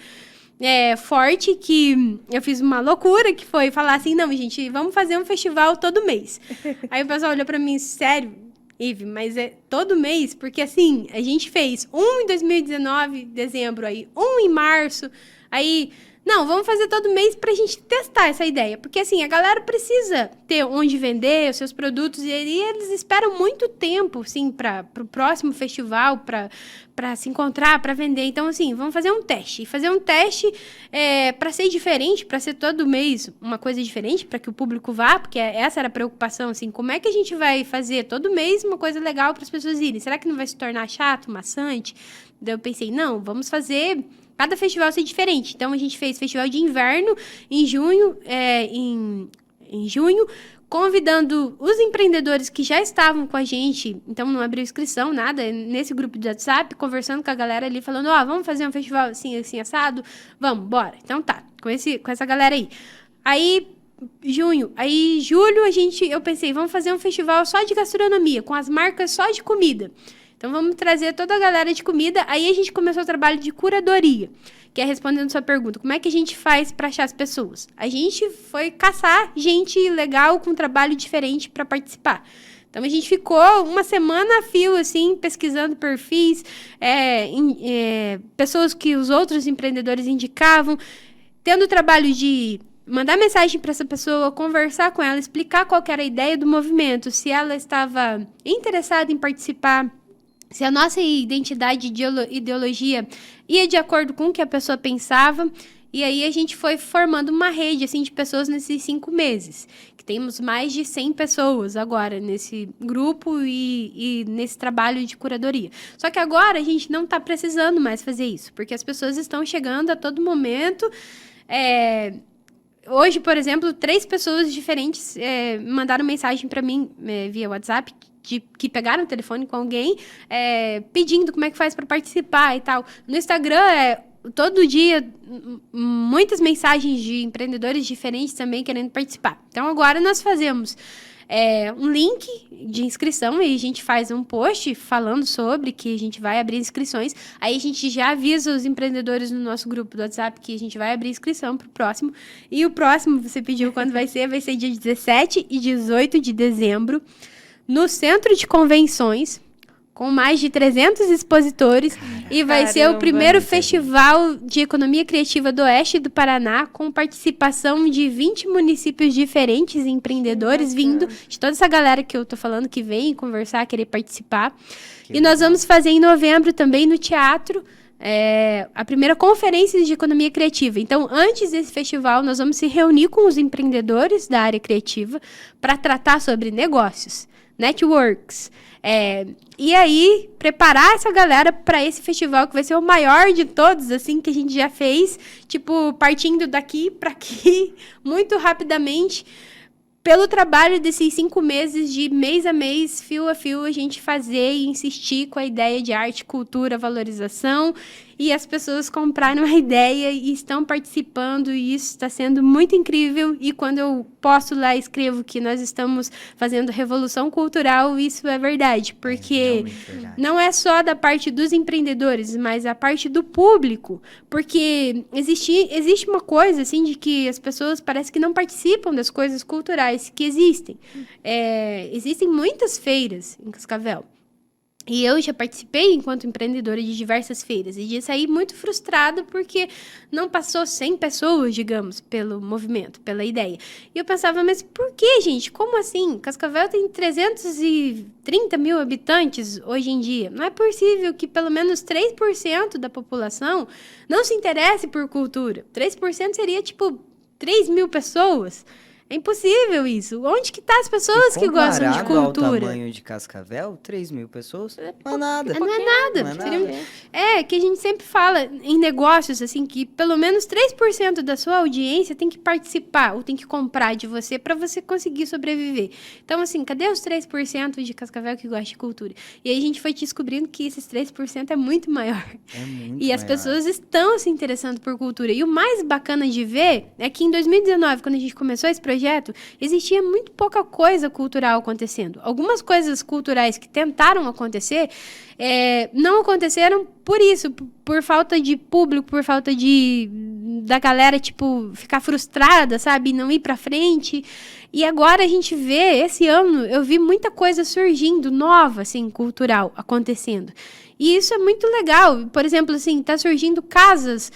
forte, que eu fiz uma loucura, que foi falar assim, não, gente, vamos fazer um festival todo mês. Aí o pessoal olhou pra mim, sério, Ive, mas é todo mês? Porque assim, a gente fez um em 2019, dezembro, aí um em março, aí... Não, vamos fazer todo mês pra gente testar essa ideia. Porque, assim, a galera precisa ter onde vender os seus produtos e eles esperam muito tempo, assim, pro próximo festival, pra se encontrar, pra vender. Então, assim, vamos fazer um teste. E fazer um teste pra ser diferente, pra ser todo mês uma coisa diferente, pra que o público vá, porque essa era a preocupação, assim, como é que a gente vai fazer todo mês uma coisa legal para as pessoas irem? Será que não vai se tornar chato, maçante? Daí eu pensei, não, vamos fazer... cada festival ser diferente. Então, a gente fez festival de inverno em junho, em junho, convidando os empreendedores que já estavam com a gente, então não abriu inscrição, nada, nesse grupo de WhatsApp, conversando com a galera ali, falando, vamos fazer um festival assim, assim, assado? Vamos, bora. Então tá, com essa galera aí. Aí, julho, eu pensei, vamos fazer um festival só de gastronomia, com as marcas só de comida. Então, vamos trazer toda a galera de comida. Aí, a gente começou o trabalho de curadoria, que é respondendo sua pergunta. Como é que a gente faz para achar as pessoas? A gente foi caçar gente legal com trabalho diferente para participar. Então, a gente ficou uma semana a fio, assim, pesquisando perfis, pessoas que os outros empreendedores indicavam, tendo o trabalho de mandar mensagem para essa pessoa, conversar com ela, explicar qual que era a ideia do movimento, se ela estava interessada em participar, se a nossa identidade e ideologia ia de acordo com o que a pessoa pensava. E aí a gente foi formando uma rede assim, de pessoas nesses 5 meses. Que temos mais de 100 pessoas agora nesse grupo e nesse trabalho de curadoria. Só que agora a gente não está precisando mais fazer isso, porque as pessoas estão chegando a todo momento. Hoje, por exemplo, 3 pessoas diferentes mandaram mensagem para mim via WhatsApp, que pegaram o telefone com alguém, pedindo como é que faz para participar e tal. No Instagram, todo dia, muitas mensagens de empreendedores diferentes também querendo participar. Então, agora nós fazemos um link de inscrição e a gente faz um post falando sobre que a gente vai abrir inscrições. Aí a gente já avisa os empreendedores no nosso grupo do WhatsApp que a gente vai abrir inscrição para o próximo. E o próximo, você pediu quando vai ser dia 17 e 18 de dezembro, no Centro de Convenções, com mais de 300 expositores. E vai ser o primeiro festival de economia criativa do Oeste do Paraná, com participação de 20 municípios diferentes, empreendedores vindo, de toda essa galera que eu tô falando, que vem conversar, querer participar. E nós vamos fazer em novembro também no teatro, a primeira conferência de economia criativa. Então, antes desse festival, nós vamos se reunir com os empreendedores da área criativa para tratar sobre negócios, networks, e aí preparar essa galera para esse festival que vai ser o maior de todos, assim, que a gente já fez, tipo, partindo daqui para aqui, muito rapidamente, pelo trabalho desses 5 meses, de mês a mês, fio a fio, a gente fazer e insistir com a ideia de arte, cultura, valorização, e as pessoas compraram a ideia e estão participando, e isso está sendo muito incrível. E quando eu posto lá, escrevo que nós estamos fazendo revolução cultural, isso é verdade, porque não é só da parte dos empreendedores, mas a parte do público, porque existe uma coisa, assim, de que as pessoas parece que não participam das coisas culturais que existem. Existem muitas feiras em Cascavel. E eu já participei enquanto empreendedora de diversas feiras e de sair muito frustrada porque não passou 100 pessoas, digamos, pelo movimento, pela ideia. E eu pensava, mas por que, gente? Como assim? Cascavel tem 330 mil habitantes hoje em dia. Não é possível que pelo menos 3% da população não se interesse por cultura. 3% seria, tipo, 3 mil pessoas. É impossível isso. Onde que tá as pessoas que gostam de cultura? Comparado ao tamanho de Cascavel, 3 mil pessoas, não é nada. Não é nada. Que a gente sempre fala em negócios, assim, que pelo menos 3% da sua audiência tem que participar ou tem que comprar de você para você conseguir sobreviver. Então, assim, cadê os 3% de Cascavel que gostam de cultura? E aí a gente foi descobrindo que esses 3% é muito maior. E as pessoas estão se interessando por cultura. E o mais bacana de ver é que em 2019, quando a gente começou esse projeto, existia muito pouca coisa cultural acontecendo. Algumas coisas culturais que tentaram acontecer não aconteceram por isso, por falta de público, por falta da galera, tipo, ficar frustrada, sabe? Não ir pra frente. E agora a gente vê, esse ano, eu vi muita coisa surgindo, nova, assim, cultural, acontecendo. E isso é muito legal. Por exemplo, assim, tá surgindo casas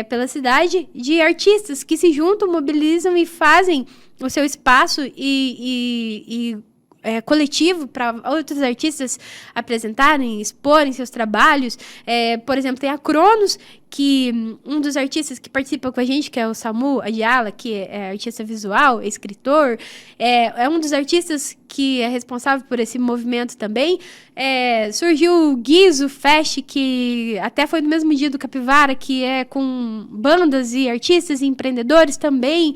pela cidade de artistas que se juntam, mobilizam e fazem o seu espaço coletivo para outros artistas apresentarem, exporem seus trabalhos. Por exemplo, tem a Cronos, que um dos artistas que participa com a gente, que é o Samu Adiala, que é artista visual, escritor, é um dos artistas que é responsável por esse movimento também. Surgiu o Guizo Fest, que até foi no mesmo dia do Capivara, que é com bandas e artistas e empreendedores também.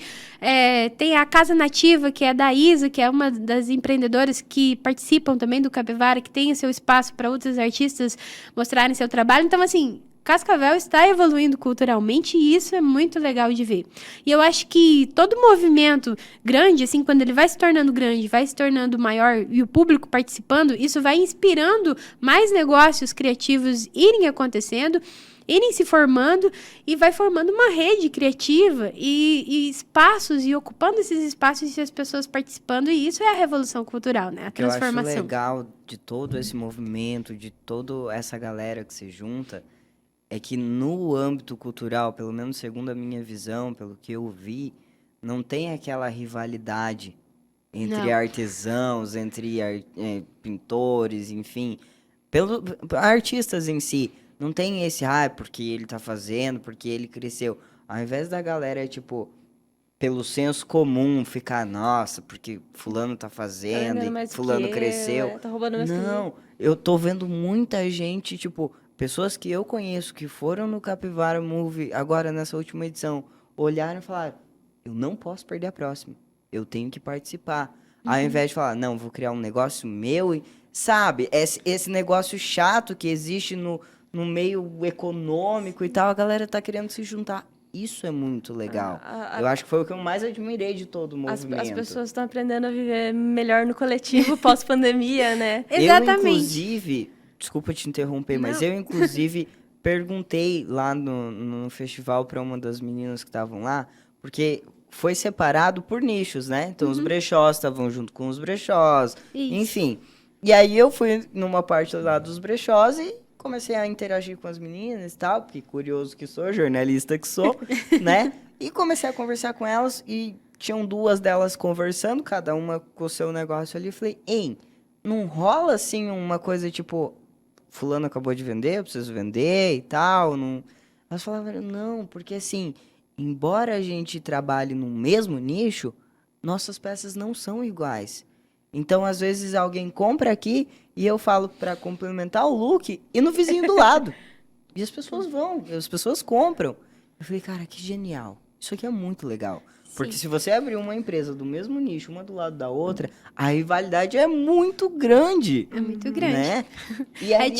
Tem a Casa Nativa, que é da Isa, que é uma das empreendedoras que participam também do Capivara, que tem o seu espaço para outros artistas mostrarem seu trabalho. Então, assim, Cascavel está evoluindo culturalmente e isso é muito legal de ver. E eu acho que todo movimento grande, assim, quando ele vai se tornando grande, vai se tornando maior e o público participando, isso vai inspirando mais negócios criativos irem acontecendo, irem se formando e vai formando uma rede criativa e espaços e ocupando esses espaços e as pessoas participando, e isso é a revolução cultural, né? A transformação. Eu acho legal de todo esse movimento, de toda essa galera que se junta, é que no âmbito cultural, pelo menos segundo a minha visão, pelo que eu vi, não tem aquela rivalidade entre artesãos, entre pintores, enfim, artistas em si. Não tem esse, porque ele tá fazendo, porque ele cresceu. Ao invés da galera, tipo, pelo senso comum, ficar, nossa, porque fulano tá fazendo e fulano cresceu. Tá roubando mais não, eu tô vendo muita gente, tipo, pessoas que eu conheço que foram no Capivara Movie agora nessa última edição, olharam e falaram, eu não posso perder a próxima, eu tenho que participar. Ao invés de falar, não, vou criar um negócio meu, sabe, esse negócio chato que existe no meio econômico e tal, a galera tá querendo se juntar. Isso é muito legal. Eu acho que foi o que eu mais admirei de todo o movimento. As pessoas estão aprendendo a viver melhor no coletivo pós-pandemia, né? Exatamente. Eu, inclusive, desculpa te interromper, mas eu, inclusive, perguntei lá no festival para uma das meninas que estavam lá, porque foi separado por nichos, né? Então, os brechós estavam junto com os brechós, enfim. E aí, eu fui numa parte lá dos brechós e comecei a interagir com as meninas e tal, porque curioso que sou, jornalista que sou, né? E comecei a conversar com elas e tinham duas delas conversando, cada uma com o seu negócio ali. Eu falei, não rola assim uma coisa tipo, fulano acabou de vender, eu preciso vender e tal? Não... Elas falavam, não, porque assim, embora a gente trabalhe no mesmo nicho, nossas peças não são iguais. Então, às vezes, alguém compra aqui e eu falo para complementar o look e no vizinho do lado. E as pessoas vão, as pessoas compram. Eu falei, cara, que genial. Isso aqui é muito legal. Porque se você abrir uma empresa do mesmo nicho, uma do lado da outra, a rivalidade é muito grande. É muito grande. Né? E aí,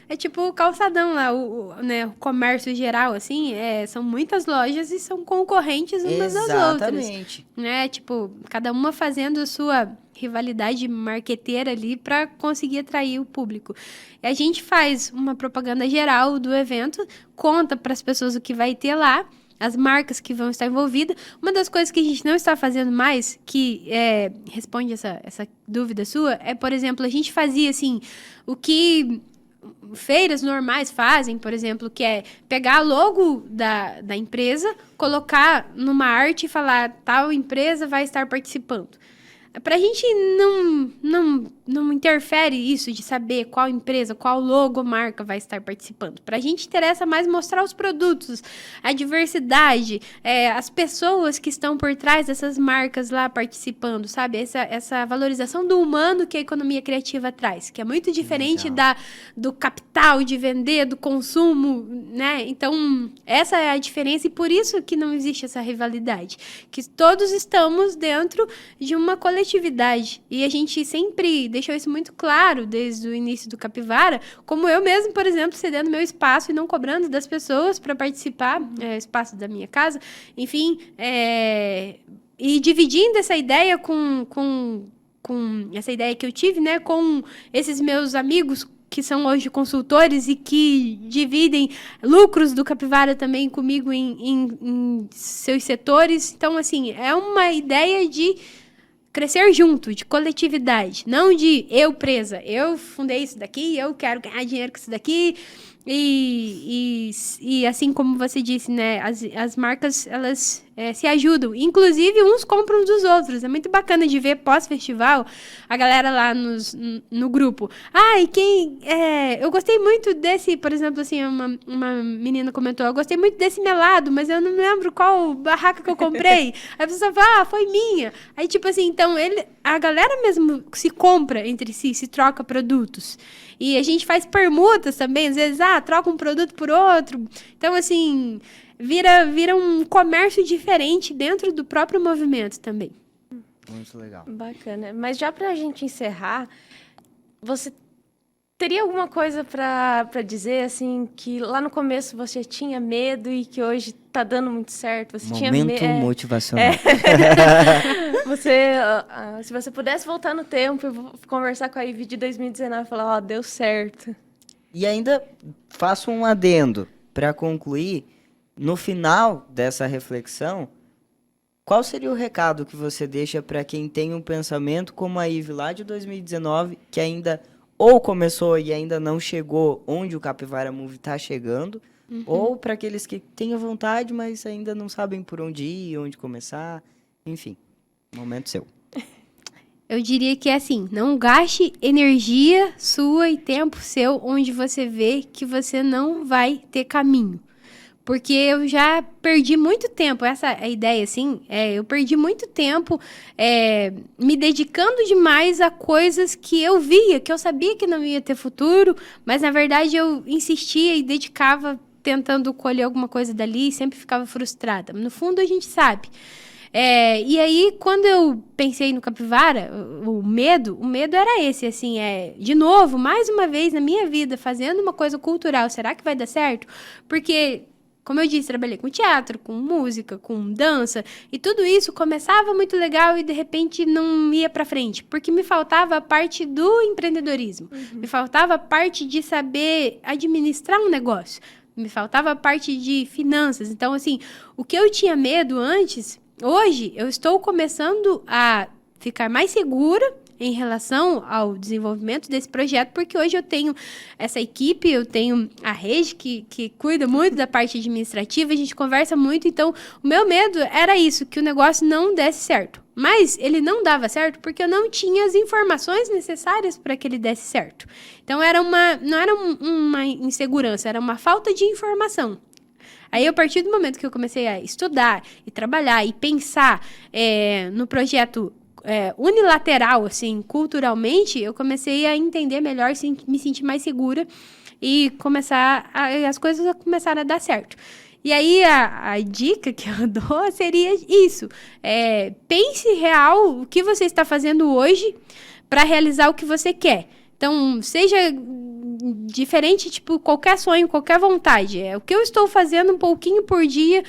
é tipo o calçadão lá, né, o comércio geral, assim, são muitas lojas e são concorrentes umas das outras. Exatamente. Né? Tipo, cada uma fazendo a sua rivalidade marqueteira ali para conseguir atrair o público. E a gente faz uma propaganda geral do evento, conta para as pessoas o que vai ter lá, as marcas que vão estar envolvidas. Uma das coisas que a gente não está fazendo mais, que responde essa dúvida sua, é, por exemplo, a gente fazia, assim, o que feiras normais fazem, por exemplo, que é pegar logo da empresa, colocar numa arte e falar, tal empresa vai estar participando. Pra gente não interfere isso de saber qual empresa, qual logomarca vai estar participando. Pra gente interessa mais mostrar os produtos, a diversidade, as pessoas que estão por trás dessas marcas lá participando, sabe? Essa valorização do humano que a economia criativa traz, que é muito diferente do capital, de vender, do consumo, né? Então, essa é a diferença e por isso que não existe essa rivalidade. Que todos estamos dentro de uma coletividade. E a gente sempre deixou isso muito claro desde o início do Capivara, como eu mesmo, por exemplo, cedendo meu espaço e não cobrando das pessoas para participar, espaço da minha casa, enfim, e dividindo essa ideia com essa ideia que eu tive, né, com esses meus amigos que são hoje consultores e que dividem lucros do Capivara também comigo em seus setores. Então, assim, é uma ideia de crescer junto, de coletividade, não de eu presa, eu fundei isso daqui, eu quero ganhar dinheiro com isso daqui, e assim como você disse, né, as marcas, elas se ajudam. Inclusive, uns compram dos outros. É muito bacana de ver pós-festival a galera lá no grupo. Eu gostei muito desse, por exemplo, assim, uma menina comentou, eu gostei muito desse melado, mas eu não lembro qual barraca que eu comprei. Aí a pessoa fala, foi minha. Aí, tipo assim, então, a galera mesmo se compra entre si, se troca produtos. E a gente faz permutas também, às vezes, troca um produto por outro. Então, assim, vira um comércio diferente dentro do próprio movimento também. Muito legal. Bacana. Mas já pra gente encerrar, você teria alguma coisa pra dizer, assim, que lá no começo você tinha medo e que hoje tá dando muito certo? Você Momento motivacional. Se você pudesse voltar no tempo e conversar com a Ivy de 2019 e falar, deu certo. E ainda faço um adendo para concluir. No final dessa reflexão, qual seria o recado que você deixa para quem tem um pensamento como a Ivy lá de 2019, que ainda ou começou e ainda não chegou onde o Capivara Move está chegando, ou para aqueles que têm a vontade, mas ainda não sabem por onde ir, onde começar, enfim, momento seu. Eu diria que é assim, não gaste energia sua e tempo seu onde você vê que você não vai ter caminho. Porque eu já perdi muito tempo, essa é a ideia, assim, eu perdi muito tempo me dedicando demais a coisas que eu via, que eu sabia que não ia ter futuro, mas na verdade eu insistia e dedicava tentando colher alguma coisa dali e sempre ficava frustrada. No fundo a gente sabe. E aí, quando eu pensei no Capivara, o medo era esse, assim, de novo, mais uma vez na minha vida, fazendo uma coisa cultural, será que vai dar certo? Porque, como eu disse, trabalhei com teatro, com música, com dança, e tudo isso começava muito legal e, de repente, não ia pra frente, porque me faltava a parte do empreendedorismo, me faltava a parte de saber administrar um negócio, me faltava a parte de finanças. Então, assim, o que eu tinha medo antes, hoje, eu estou começando a ficar mais segura em relação ao desenvolvimento desse projeto, porque hoje eu tenho essa equipe, eu tenho a Regi, que cuida muito da parte administrativa, a gente conversa muito, então o meu medo era isso, que o negócio não desse certo. Mas ele não dava certo porque eu não tinha as informações necessárias para que ele desse certo. Então não era uma insegurança, era uma falta de informação. Aí, a partir do momento que eu comecei a estudar e trabalhar e pensar no projeto unilateral, assim, culturalmente, eu comecei a entender melhor, me sentir mais segura e as coisas começaram a dar certo. E aí, a dica que eu dou seria isso. Pense real o que você está fazendo hoje para realizar o que você quer. Então, seja diferente, tipo, qualquer sonho, qualquer vontade. O que eu estou fazendo um pouquinho por dia,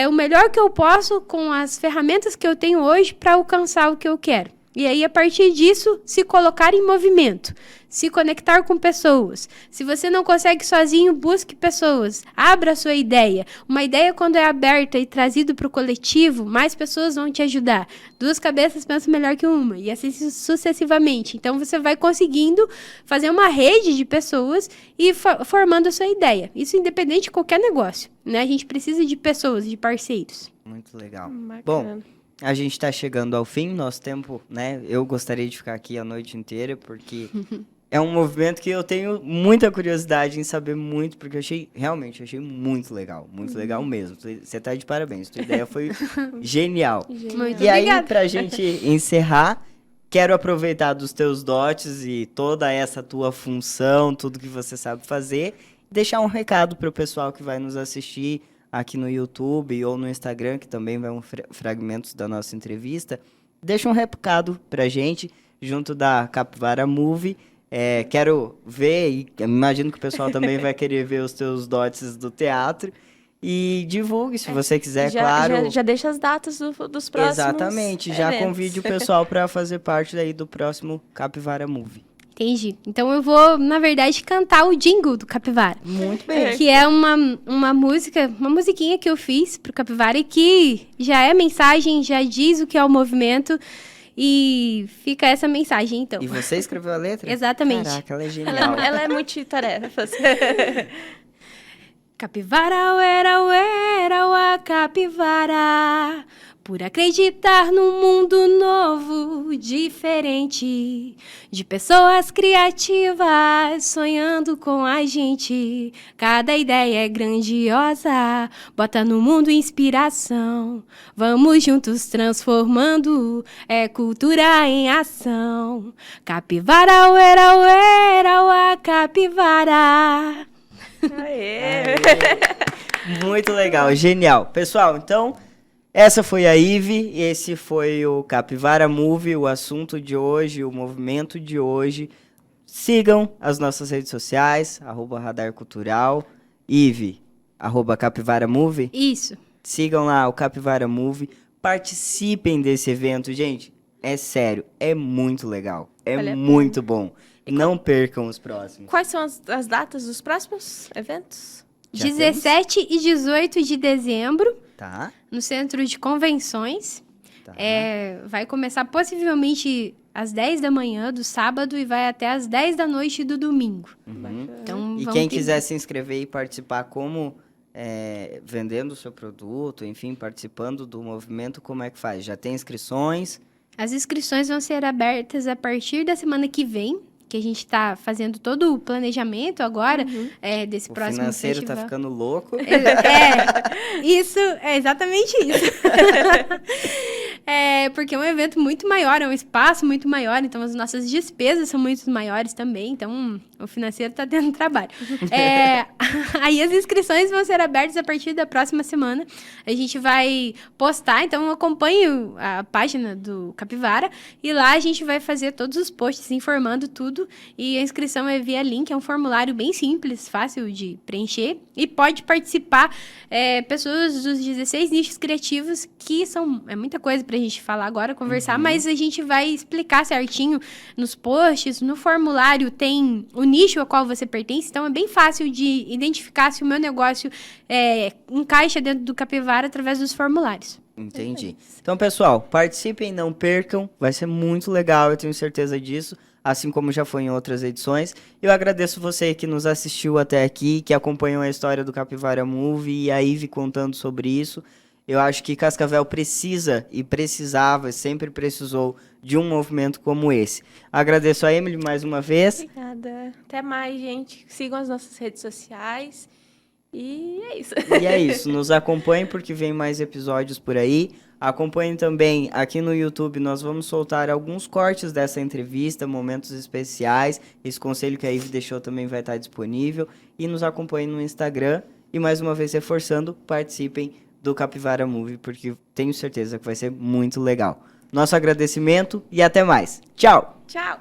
o melhor que eu posso com as ferramentas que eu tenho hoje para alcançar o que eu quero. E aí, a partir disso, se colocar em movimento, se conectar com pessoas. Se você não consegue sozinho, busque pessoas. Abra a sua ideia. Uma ideia, quando é aberta e trazida para o coletivo, mais pessoas vão te ajudar. Duas cabeças pensam melhor que uma, e assim sucessivamente. Então, você vai conseguindo fazer uma rede de pessoas e formando a sua ideia. Isso independente de qualquer negócio, né? A gente precisa de pessoas, de parceiros. Muito legal. Bacana. Bom, a gente está chegando ao fim, nosso tempo, né? Eu gostaria de ficar aqui a noite inteira, porque é um movimento que eu tenho muita curiosidade em saber muito, porque eu achei muito legal mesmo. Você tá de parabéns, tua ideia foi genial. Muito E aí, obrigada. pra gente encerrar, quero aproveitar dos teus dotes e toda essa tua função, tudo que você sabe fazer, e deixar um recado pro pessoal que vai nos assistir aqui no YouTube ou no Instagram, que também vai fragmentos da nossa entrevista. Deixa um recado pra gente, junto da Capivara Move. Quero ver, e imagino que o pessoal também vai querer ver os teus dotes do teatro. E divulgue, se você quiser, claro. Já deixa as datas dos próximos Exatamente, já eventos. convide o pessoal para fazer parte daí do próximo Capivara Move. Entendi. Então eu vou, na verdade, cantar o jingle do Capivara. Muito bem. Que é uma musiquinha que eu fiz pro Capivara e que já é mensagem, já diz o que é o movimento. E fica essa mensagem, então. E você escreveu a letra? Exatamente. Caraca, ela é genial. Ela é multitarefas. Capivara, uera, uera, ua capivara. Por acreditar num mundo novo, diferente, de pessoas criativas sonhando com a gente. Cada ideia é grandiosa, bota no mundo inspiração. Vamos juntos transformando, é cultura em ação. Capivara, uera, uera, ua capivara. Aê! Muito legal, genial. Pessoal, então, essa foi a Ive, esse foi o Capivara Movie, o assunto de hoje, o movimento de hoje. Sigam as nossas redes sociais, @Radar Cultural, Ive, @Capivara Movie. Isso. Sigam lá o Capivara Movie, participem desse evento, gente. É sério, é muito legal, é Vale a muito bom. Não percam os próximos. Quais são as datas dos próximos eventos? Já 17 e 18 de dezembro, Tá, no Centro de Convenções. tá. Vai começar possivelmente às 10 da manhã do sábado e vai até às 10 da noite do domingo. Uhum. Então, E vamos quem ter- quiser se inscrever e participar como vendendo o seu produto, enfim, participando do movimento, como é que faz? Já tem inscrições? As inscrições vão ser abertas a partir da semana que vem, que a gente está fazendo todo o planejamento agora desse O próximo financeiro festival. tá ficando louco. Isso, é exatamente isso. Porque é um evento muito maior, é um espaço muito maior, então as nossas despesas são muito maiores também, então o financeiro está tendo trabalho. Aí as inscrições vão ser abertas a partir da próxima semana. A gente vai postar, então acompanhe a página do Capivara e lá a gente vai fazer todos os posts informando tudo. E a inscrição é via link, é um formulário bem simples, fácil de preencher. E pode participar pessoas dos 16 nichos criativos, que é muita coisa pra gente falar agora, conversar, mas a gente vai explicar certinho nos posts, no formulário tem o nicho ao qual você pertence, então é bem fácil de identificar se o meu negócio encaixa dentro do Capivara através dos formulários. Entendi. Então, pessoal, participem, não percam. Vai ser muito legal, eu tenho certeza disso. Assim como já foi em outras edições. Eu agradeço você que nos assistiu até aqui, que acompanhou a história do Capivara Movie e a Ive contando sobre isso. Eu acho que Cascavel precisa e precisava, sempre precisou de um movimento como esse. Agradeço a Emily mais uma vez. Obrigada. Até mais, gente. Sigam as nossas redes sociais. E é isso. E é isso, nos acompanhem porque vem mais episódios por aí. Acompanhem também aqui no YouTube, nós vamos soltar alguns cortes dessa entrevista, momentos especiais. Esse conselho que a Ive deixou também vai estar disponível. E nos acompanhem no Instagram. E mais uma vez reforçando, participem do Capivara Movie, porque tenho certeza que vai ser muito legal. Nosso agradecimento e até mais. Tchau! Tchau.